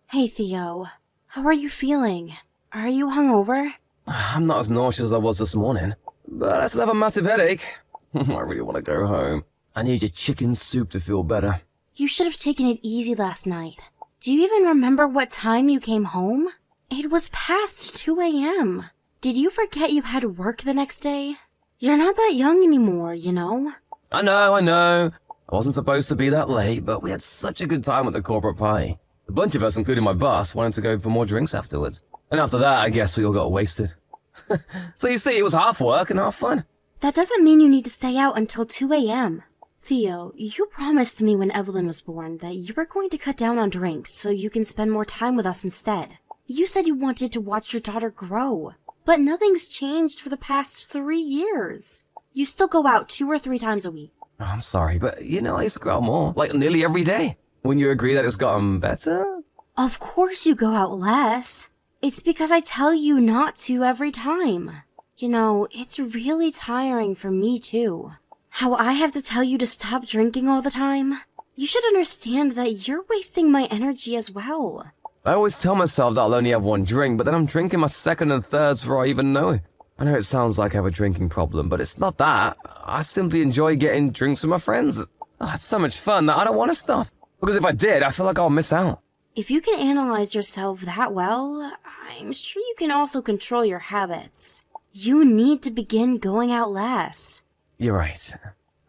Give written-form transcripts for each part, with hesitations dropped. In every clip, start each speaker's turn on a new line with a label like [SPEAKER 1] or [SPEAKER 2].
[SPEAKER 1] Hey, Theo. How are you feeling? Are you hungover?
[SPEAKER 2] I'm not as nauseous as I was this morning, but I still have a massive headache. I really want to go home. I need your chicken soup to feel better.
[SPEAKER 1] You should have taken it easy last night. Do you even remember what time you came home? It was past 2 a.m. Did you forget you had work the next day? You're not that young anymore, you know?
[SPEAKER 2] I know. I wasn't supposed to be that late, but we had such a good time at the corporate party. A bunch of us, including my boss, wanted to go for more drinks afterwards. And after that, I guess we all got wasted. So you see, it was half work and half fun.
[SPEAKER 1] That doesn't mean you need to stay out until 2 a.m. Theo, you promised me when Evelyn was born that you were going to cut down on drinks so you can spend more time with us instead. You said you wanted to watch your daughter grow, but nothing's changed for the past 3 years. You still go out 2 or 3 times a week.
[SPEAKER 2] Oh, I'm sorry, but I used to go out more, like nearly every day. Wouldn't you agree that it's gotten better?
[SPEAKER 1] Of course you go out less. It's because I tell you not to every time. You know, it's really tiring for me too. How I have to tell you to stop drinking all the time. You should understand that you're wasting my energy as well.
[SPEAKER 2] I always tell myself that I'll only have one drink, but then I'm drinking my second and thirds before I even know it. I know it sounds like I have a drinking problem, but it's not that. I simply enjoy getting drinks with my friends. Oh, it's so much fun that I don't want to stop. Because if I did, I feel like I'll miss out.
[SPEAKER 1] If you can analyze yourself that well, I'm sure you can also control your habits. You need to begin going out less.
[SPEAKER 2] You're right.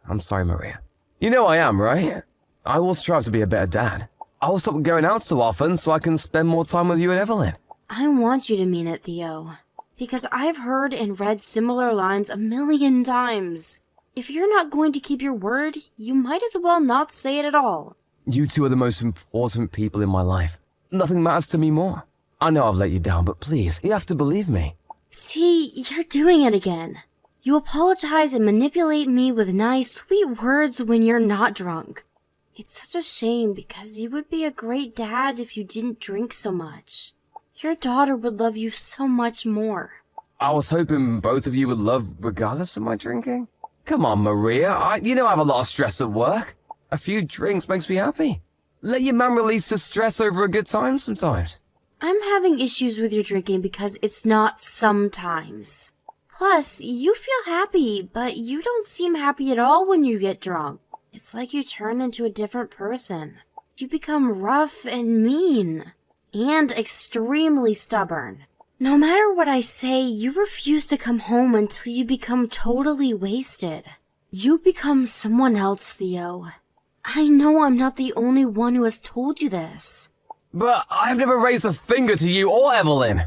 [SPEAKER 2] I'm sorry, Maria. You know I am, right? I will strive to be a better dad. I will stop going out so often so I can spend more time with you and Evelyn.
[SPEAKER 1] I want you to mean it, Theo. Because I've heard and read similar lines 1,000,000 times. If you're not going to keep your word, you might as well not say it at all.
[SPEAKER 2] You two are the most important people in my life. Nothing matters to me more. I know I've let you down, but please, you have to believe me.
[SPEAKER 1] See, you're doing it again. You apologize and manipulate me with nice, sweet words when you're not drunk. It's such a shame because you would be a great dad if you didn't drink so much. Your daughter would love you so much more.
[SPEAKER 2] I was hoping both of you would love regardless of my drinking. Come on, Maria. I have a lot of stress at work. A few drinks makes me happy. Let your man release his stress over a good time sometimes.
[SPEAKER 1] I'm having issues with your drinking because it's not sometimes. Plus, you feel happy, but you don't seem happy at all when you get drunk. It's like you turn into a different person. You become rough and mean. And extremely stubborn. No matter what I say, you refuse to come home until you become totally wasted. You become someone else, Theo. I know I'm not the only one who has told you this.
[SPEAKER 2] But I've never raised a finger to you or Evelyn.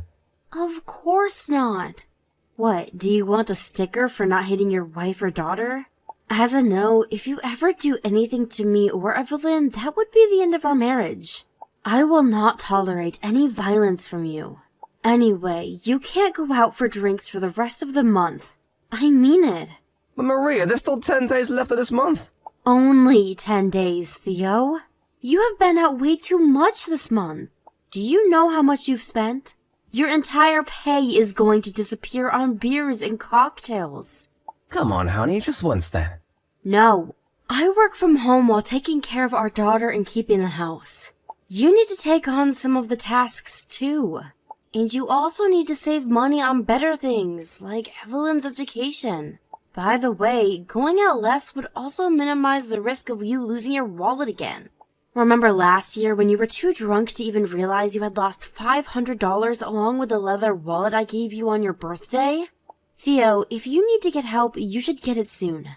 [SPEAKER 1] Of course not. What, do you want a sticker for not hitting your wife or daughter? As a no, if you ever do anything to me or Evelyn, that would be the end of our marriage. I will not tolerate any violence from you. Anyway, you can't go out for drinks for the rest of the month. I mean it.
[SPEAKER 2] But Maria, there's still 10 days left of this month.
[SPEAKER 1] Only 10 days, Theo. You have been out way too much this month. Do you know how much you've spent? Your entire pay is going to disappear on beers and cocktails.
[SPEAKER 2] Come on, honey, just once then.
[SPEAKER 1] No. I work from home while taking care of our daughter and keeping the house. You need to take on some of the tasks too. And you also need to save money on better things, like Evelyn's education. By the way, going out less would also minimize the risk of you losing your wallet again. Remember last year when you were too drunk to even realize you had lost $500 along with the leather wallet I gave you on your birthday? Theo, if you need to get help, you should get it soon.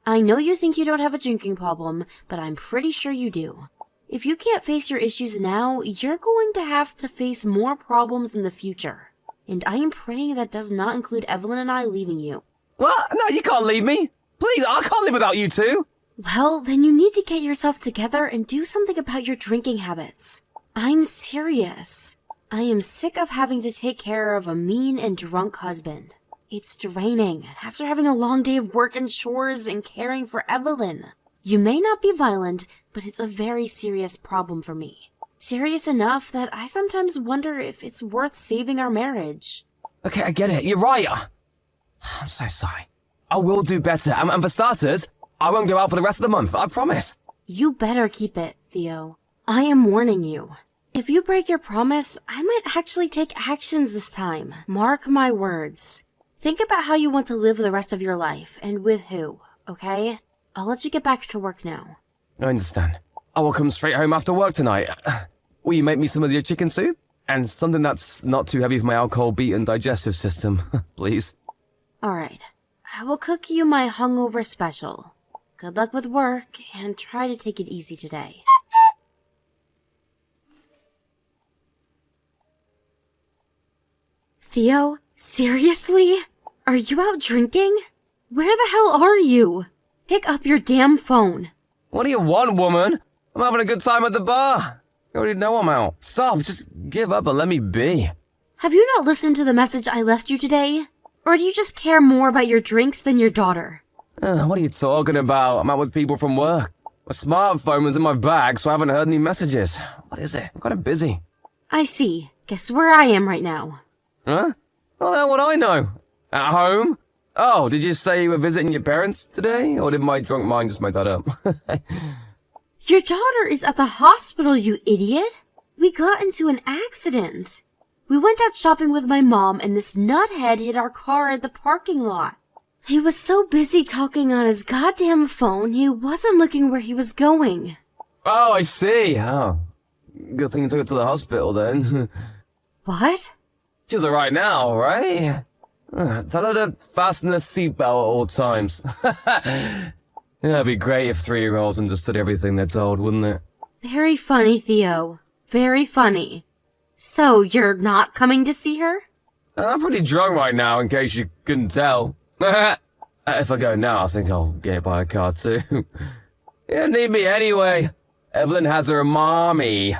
[SPEAKER 1] I know you think you don't have a drinking problem, but I'm pretty sure you do. If you can't face your issues now, you're going to have to face more problems in the future. And I am praying that does not include Evelyn and I leaving you.
[SPEAKER 2] What? No, you can't leave me. Please, I can't live without you two.
[SPEAKER 1] Well, then you need to get yourself together and do something about your drinking habits. I'm serious. I am sick of having to take care of a mean and drunk husband. It's draining after having a long day of work and chores and caring for Evelyn. You may not be violent, but it's a very serious problem for me. Serious enough that I sometimes wonder if it's worth saving our marriage.
[SPEAKER 2] Okay, I get it. You're right. I'm so sorry. I will do better. And for starters, I won't go out for the rest of the month. I promise.
[SPEAKER 1] You better keep it, Theo. I am warning you. If you break your promise, I might actually take actions this time. Mark my words. Think about how you want to live the rest of your life, and with who, okay? I'll let you get back to work now.
[SPEAKER 2] I understand. I will come straight home after work tonight. Will you make me some of your chicken soup? And something that's not too heavy for my alcohol-beaten digestive system, please.
[SPEAKER 1] Alright. I will cook you my hungover special. Good luck with work, and try to take it easy today. Theo, seriously? Are you out drinking? Where the hell are you? Pick up your damn phone.
[SPEAKER 2] What do you want, woman? I'm having a good time at the bar. You already know I'm out. Stop, just give up and let me be.
[SPEAKER 1] Have you not listened to the message I left you today? Or do you just care more about your drinks than your daughter?
[SPEAKER 2] What are you talking about? I'm out with people from work. My smartphone was in my bag, so I haven't heard any messages. What is it? I'm kind of busy.
[SPEAKER 1] I see. Guess where I am right now.
[SPEAKER 2] Huh? Well, how would I know? At home? Oh, did you say you were visiting your parents today? Or did my drunk mind just make that up?
[SPEAKER 1] Your daughter is at the hospital, you idiot! We got into an accident. We went out shopping with my mom and this nuthead hit our car at the parking lot. He was so busy talking on his goddamn phone, he wasn't looking where he was going.
[SPEAKER 2] Oh, I see. Oh, good thing you took her to the hospital then.
[SPEAKER 1] What?
[SPEAKER 2] She's alright now, right? Tell her to fasten her seatbelt at all times. Yeah, it'd be great if 3-year-olds understood everything they're told, wouldn't it?
[SPEAKER 1] Very funny, Theo. Very funny. So, you're not coming to see her?
[SPEAKER 2] I'm pretty drunk right now, in case you couldn't tell. If I go now, I think I'll get hit by a car too. You don't need me anyway. Evelyn has her mommy.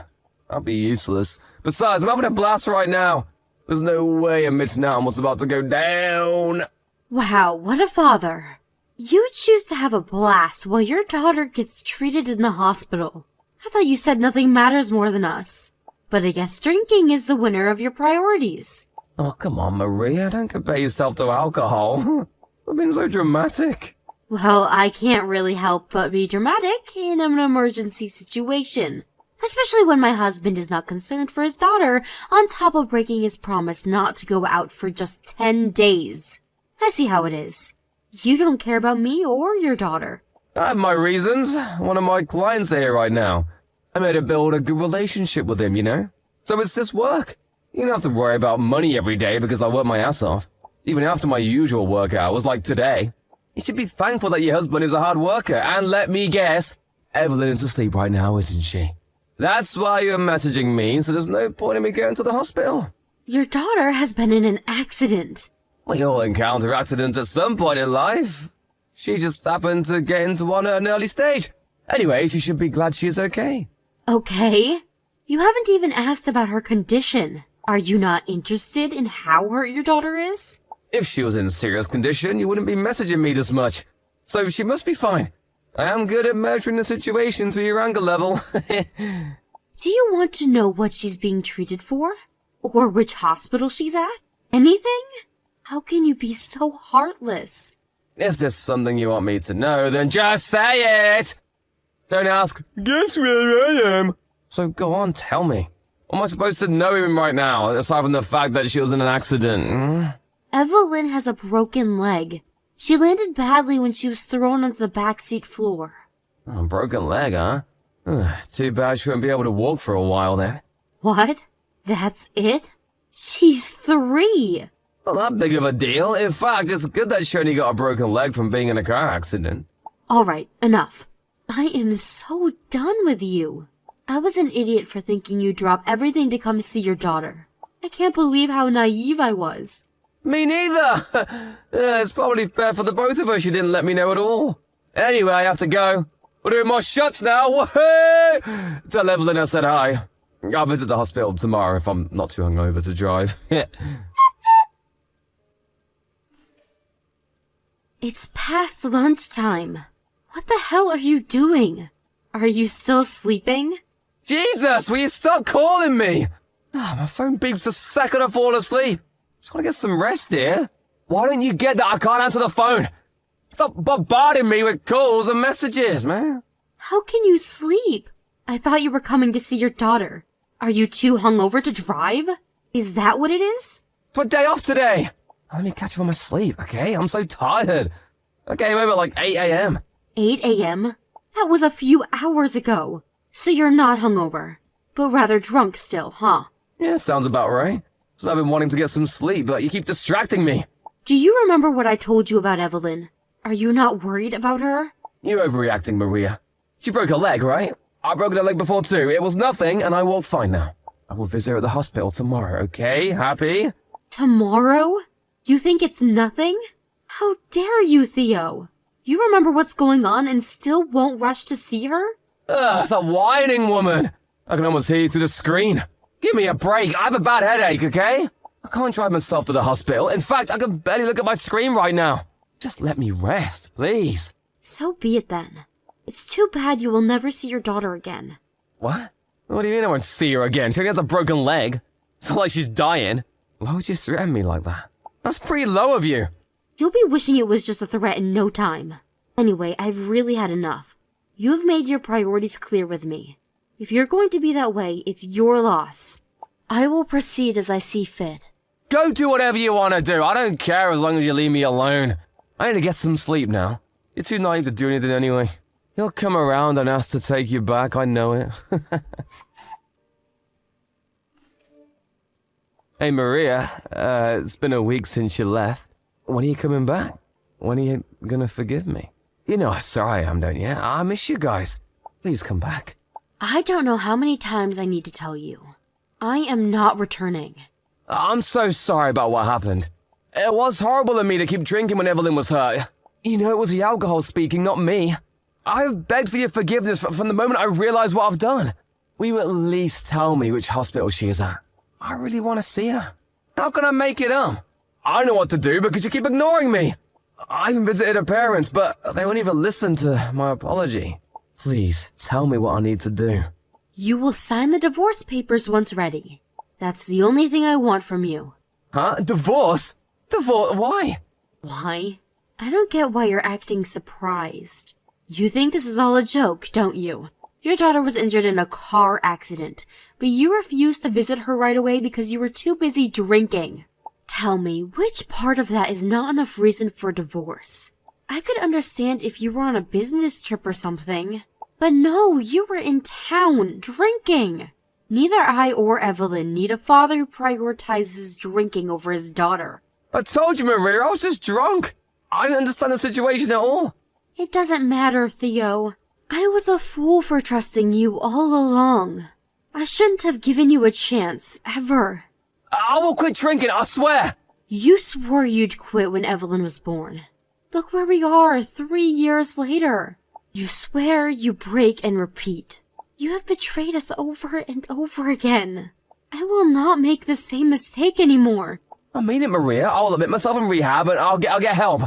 [SPEAKER 2] I'll be useless. Besides, I'm having a blast right now. There's no way I'm missing out on what's about to go down.
[SPEAKER 1] Wow, what a father. You choose to have a blast while your daughter gets treated in the hospital. I thought you said nothing matters more than us. But I guess drinking is the winner of your priorities.
[SPEAKER 2] Oh, come on, Maria. Don't compare yourself to alcohol. You're being so dramatic.
[SPEAKER 1] Well, I can't really help but be dramatic in an emergency situation. Especially when my husband is not concerned for his daughter, on top of breaking his promise not to go out for just 10 days. I see how it is. You don't care about me or your daughter.
[SPEAKER 2] I have my reasons. One of my clients here right now. I made her build a good relationship with him, you know? So it's just work. You don't have to worry about money every day because I work my ass off. Even after my usual work hours, like today. You should be thankful that your husband is a hard worker. And let me guess, Evelyn is asleep right now, isn't she? That's why you're messaging me, so there's no point in me going to the hospital.
[SPEAKER 1] Your daughter has been in an accident.
[SPEAKER 2] We all encounter accidents at some point in life. She just happened to get into one at an early stage. Anyway, she should be glad she is okay.
[SPEAKER 1] Okay. You haven't even asked about her condition. Are you not interested in how hurt your daughter is?
[SPEAKER 2] If she was in serious condition, you wouldn't be messaging me this much. So she must be fine. I am good at measuring the situation to your anger level.
[SPEAKER 1] Do you want to know what she's being treated for? Or which hospital she's at? Anything? How can you be so heartless?
[SPEAKER 2] If there's something you want me to know, then just say it! Don't ask, guess where I am? So go on, tell me. What am I supposed to know him right now, aside from the fact that she was in an accident?
[SPEAKER 1] Evelyn has a broken leg. She landed badly when she was thrown onto the backseat floor.
[SPEAKER 2] Oh, broken leg, huh? Too bad she won't be able to walk for a while then.
[SPEAKER 1] What? That's it? She's 3.
[SPEAKER 2] Not that big of a deal. In fact, it's good that she only got a broken leg from being in a car accident.
[SPEAKER 1] Alright, enough. I am so done with you. I was an idiot for thinking you'd drop everything to come see your daughter. I can't believe how naive I was.
[SPEAKER 2] Me neither! It's probably fair for the both of us she didn't let me know at all. Anyway, I have to go. We're doing more shots now. Woohoo! Tell Evelyn I said hi. I'll visit the hospital tomorrow if I'm not too hungover to drive.
[SPEAKER 1] It's past lunchtime. What the hell are you doing? Are you still sleeping?
[SPEAKER 2] Jesus, will you stop calling me? My phone beeps the second I fall asleep. Just want to get some rest here. Why don't you get that I can't answer the phone? Stop bombarding me with calls and messages, man.
[SPEAKER 1] How can you sleep? I thought you were coming to see your daughter. Are you too hungover to drive? Is that what it is?
[SPEAKER 2] It's my day off today. Let me catch up on my sleep, okay? I'm so tired. I came home at like 8 a.m.
[SPEAKER 1] 8 a.m.? That was a few hours ago. So you're not hungover, but rather drunk still, huh?
[SPEAKER 2] Yeah, sounds about right. So I've been wanting to get some sleep, but you keep distracting me.
[SPEAKER 1] Do you remember what I told you about Evelyn? Are you not worried about her?
[SPEAKER 2] You're overreacting, Maria. She broke her leg, right? I broke her leg before too. It was nothing, and I walk fine now. I will visit her at the hospital tomorrow, okay? Happy?
[SPEAKER 1] Tomorrow? You think it's nothing? How dare you, Theo? You remember what's going on and still won't rush to see her?
[SPEAKER 2] Ugh, it's a whining woman. I can almost hear you through the screen. Give me a break. I have a bad headache, okay? I can't drive myself to the hospital. In fact, I can barely look at my screen right now. Just let me rest, please.
[SPEAKER 1] So be it then. It's too bad you will never see your daughter again.
[SPEAKER 2] What? What do you mean I won't see her again? She only has a broken leg. It's not like she's dying. Why would you threaten me like that? That's pretty low of you.
[SPEAKER 1] You'll be wishing it was just a threat in no time. Anyway, I've really had enough. You've made your priorities clear with me. If you're going to be that way, it's your loss. I will proceed as I see fit.
[SPEAKER 2] Go do whatever you want to do. I don't care as long as you leave me alone. I need to get some sleep now. You're too naive to do anything anyway. He'll come around and ask to take you back, I know it. Hey Maria, it's been a week since you left. When are you coming back? When are you gonna forgive me? You know how sorry I am, don't you? I miss you guys. Please come back.
[SPEAKER 1] I don't know how many times I need to tell you. I am not returning.
[SPEAKER 2] I'm so sorry about what happened. It was horrible of me to keep drinking when Evelyn was hurt. You know, it was the alcohol speaking, not me. I've begged for your forgiveness from the moment I realized what I've done. Will you at least tell me which hospital she is at? I really want to see her. How can I make it up? I know what to do because you keep ignoring me. I even visited her parents, but they won't even listen to my apology. Please, tell me what I need to do.
[SPEAKER 1] You will sign the divorce papers once ready. That's the only thing I want from you.
[SPEAKER 2] Huh? Divorce? Divorce? Why?
[SPEAKER 1] Why? I don't get why you're acting surprised. You think this is all a joke, don't you? Your daughter was injured in a car accident, but you refused to visit her right away because you were too busy drinking. Tell me, which part of that is not enough reason for divorce? I could understand if you were on a business trip or something. But no, you were in town, drinking. Neither I or Evelyn need a father who prioritizes drinking over his daughter.
[SPEAKER 2] I told you, Maria, I was just drunk. I didn't understand the situation at all.
[SPEAKER 1] It doesn't matter, Theo. I was a fool for trusting you all along. I shouldn't have given you a chance, ever.
[SPEAKER 2] I will quit drinking, I swear.
[SPEAKER 1] You swore you'd quit when Evelyn was born. Look where we are 3 years later. You swear, you break, and repeat. You have betrayed us over and over again. I will not make the same mistake anymore.
[SPEAKER 2] I mean it, Maria. I'll admit myself in rehab and I'll get help.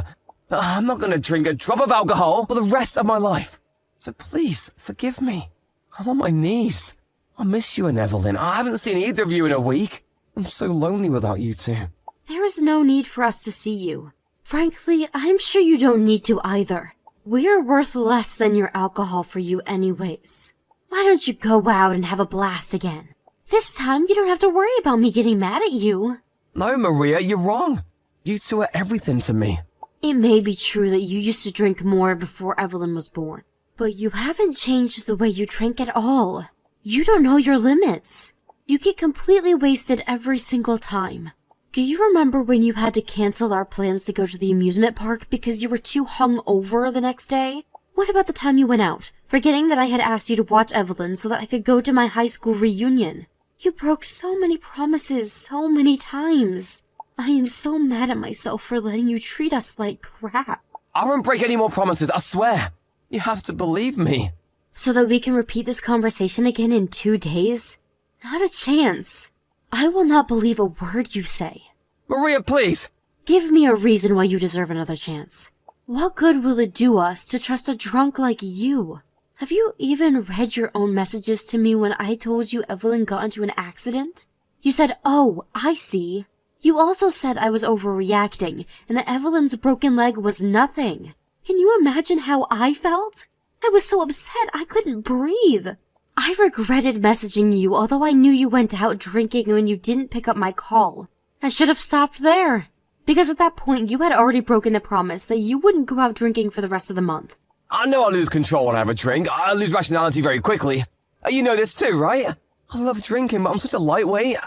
[SPEAKER 2] I'm not going to drink a drop of alcohol for the rest of my life. So please, forgive me. I'm on my knees. I miss you and Evelyn. I haven't seen either of you in a week. I'm so lonely without you two.
[SPEAKER 1] There is no need for us to see you. Frankly, I'm sure you don't need to either. We're worth less than your alcohol for you anyways. Why don't you go out and have a blast again? This time you don't have to worry about me getting mad at you.
[SPEAKER 2] No, Maria, you're wrong. You two are everything to me.
[SPEAKER 1] It may be true that you used to drink more before Evelyn was born, but you haven't changed the way you drink at all. You don't know your limits. You get completely wasted every single time. Do you remember when you had to cancel our plans to go to the amusement park because you were too hungover the next day? What about the time you went out, forgetting that I had asked you to watch Evelyn so that I could go to my high school reunion? You broke so many promises so many times. I am so mad at myself for letting you treat us like crap.
[SPEAKER 2] I won't break any more promises, I swear. You have to believe me.
[SPEAKER 1] So that we can repeat this conversation again in 2 days? Not a chance. I will not believe a word you say.
[SPEAKER 2] Maria, please.
[SPEAKER 1] Give me a reason why you deserve another chance. What good will it do us to trust a drunk like you? Have you even read your own messages to me when I told you Evelyn got into an accident? You said, "Oh, I see." You also said I was overreacting and that Evelyn's broken leg was nothing. Can you imagine how I felt? I was so upset I couldn't breathe. I regretted messaging you, although I knew you went out drinking when you didn't pick up my call. I should have stopped there. Because at that point, you had already broken the promise that you wouldn't go out drinking for the rest of the month.
[SPEAKER 2] I know I lose control when I have a drink. I lose rationality very quickly. You know this too, right? I love drinking, but I'm such a lightweight.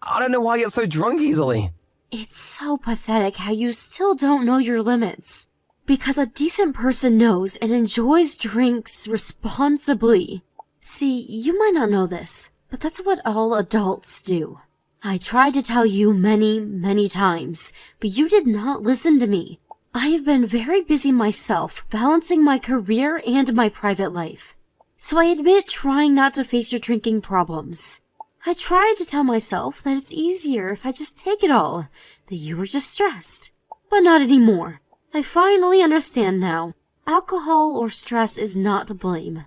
[SPEAKER 2] I don't know why I get so drunk easily.
[SPEAKER 1] It's so pathetic how you still don't know your limits. Because a decent person knows and enjoys drinks responsibly. See, you might not know this, but that's what all adults do. I tried to tell you many, many times, but you did not listen to me. I have been very busy myself, balancing my career and my private life. So I admit trying not to face your drinking problems. I tried to tell myself that it's easier if I just take it all, that you were just stressed. But not anymore. I finally understand now. Alcohol or stress is not to blame.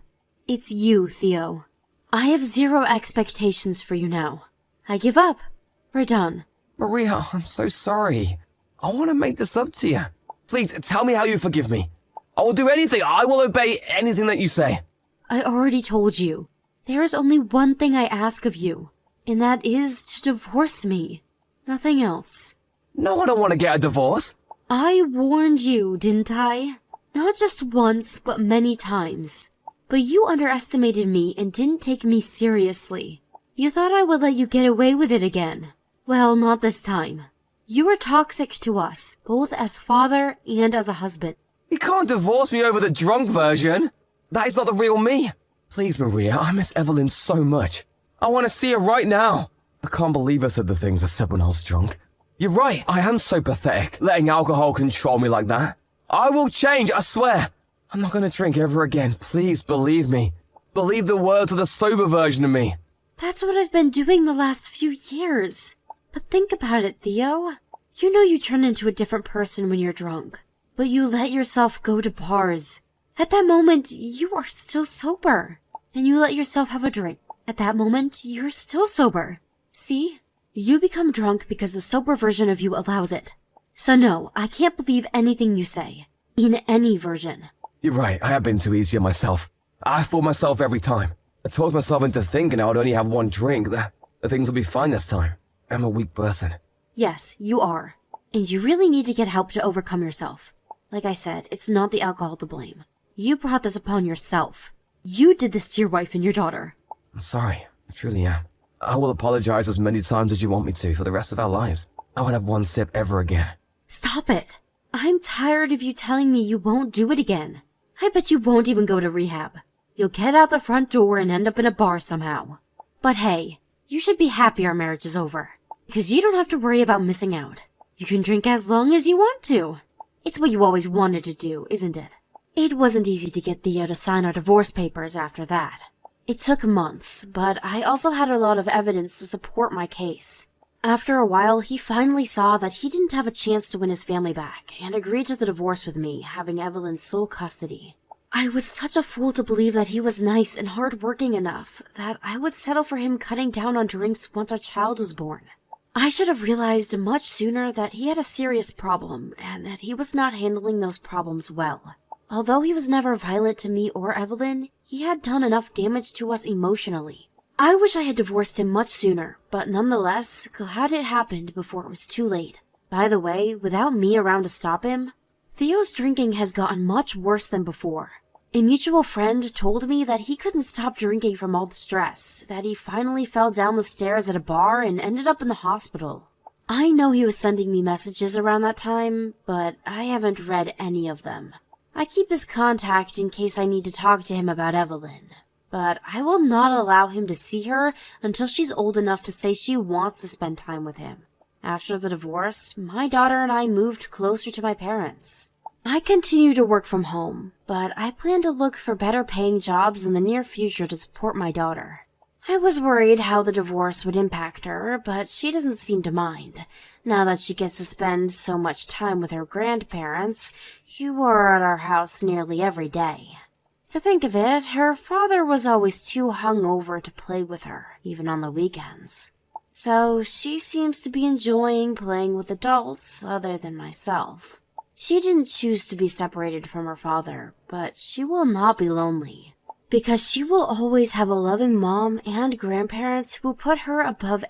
[SPEAKER 1] It's you, Theo. I have zero expectations for you now. I give up. We're done.
[SPEAKER 2] Maria, I'm so sorry. I want to make this up to you. Please, tell me how you forgive me. I will do anything. I will obey anything that you say.
[SPEAKER 1] I already told you. There is only one thing I ask of you, and that is to divorce me. Nothing else.
[SPEAKER 2] No, I don't want to get a divorce.
[SPEAKER 1] I warned you, didn't I? Not just once, but many times. But you underestimated me and didn't take me seriously. You thought I would let you get away with it again. Well, not this time. You were toxic to us, both as father and as a husband.
[SPEAKER 2] You can't divorce me over the drunk version. That is not the real me. Please, Maria, I miss Evelyn so much. I want to see her right now. I can't believe I said the things I said when I was drunk. You're right, I am so pathetic, letting alcohol control me like that. I will change, I swear. I'm not going to drink ever again. Please believe me. Believe the words of the sober version of me.
[SPEAKER 1] That's what I've been doing the last few years. But think about it, Theo. You know you turn into a different person when you're drunk. But you let yourself go to bars. At that moment, you are still sober. And you let yourself have a drink. At that moment, you're still sober. See? You become drunk because the sober version of you allows it. So no, I can't believe anything you say. In any version.
[SPEAKER 2] You're right, I have been too easy on myself. I fool myself every time. I talked myself into thinking I would only have one drink, that things will be fine this time. I'm a weak person.
[SPEAKER 1] Yes, you are. And you really need to get help to overcome yourself. Like I said, it's not the alcohol to blame. You brought this upon yourself. You did this to your wife and your daughter.
[SPEAKER 2] I'm sorry, I truly am. I will apologize as many times as you want me to for the rest of our lives. I won't have one sip ever again.
[SPEAKER 1] Stop it. I'm tired of you telling me you won't do it again. I bet you won't even go to rehab. You'll get out the front door and end up in a bar somehow. But hey, you should be happy our marriage is over. Because you don't have to worry about missing out. You can drink as long as you want to. It's what you always wanted to do, isn't it? It wasn't easy to get Theo to sign our divorce papers after that. It took months, but I also had a lot of evidence to support my case. After a while, he finally saw that he didn't have a chance to win his family back and agreed to the divorce with me, having Evelyn's sole custody. I was such a fool to believe that he was nice and hardworking enough that I would settle for him cutting down on drinks once our child was born. I should have realized much sooner that he had a serious problem and that he was not handling those problems well. Although he was never violent to me or Evelyn, he had done enough damage to us emotionally. I wish I had divorced him much sooner, but nonetheless, glad it happened before it was too late. By the way, without me around to stop him, Theo's drinking has gotten much worse than before. A mutual friend told me that he couldn't stop drinking from all the stress, that he finally fell down the stairs at a bar and ended up in the hospital. I know he was sending me messages around that time, but I haven't read any of them. I keep his contact in case I need to talk to him about Evelyn, but I will not allow him to see her until she's old enough to say she wants to spend time with him. After the divorce, my daughter and I moved closer to my parents. I continue to work from home, but I plan to look for better paying jobs in the near future to support my daughter. I was worried how the divorce would impact her, but she doesn't seem to mind, now that she gets to spend so much time with her grandparents, who are at our house nearly every day. To think of it, her father was always too hungover to play with her, even on the weekends. So she seems to be enjoying playing with adults other than myself. She didn't choose to be separated from her father, but she will not be lonely. Because she will always have a loving mom and grandparents who will put her above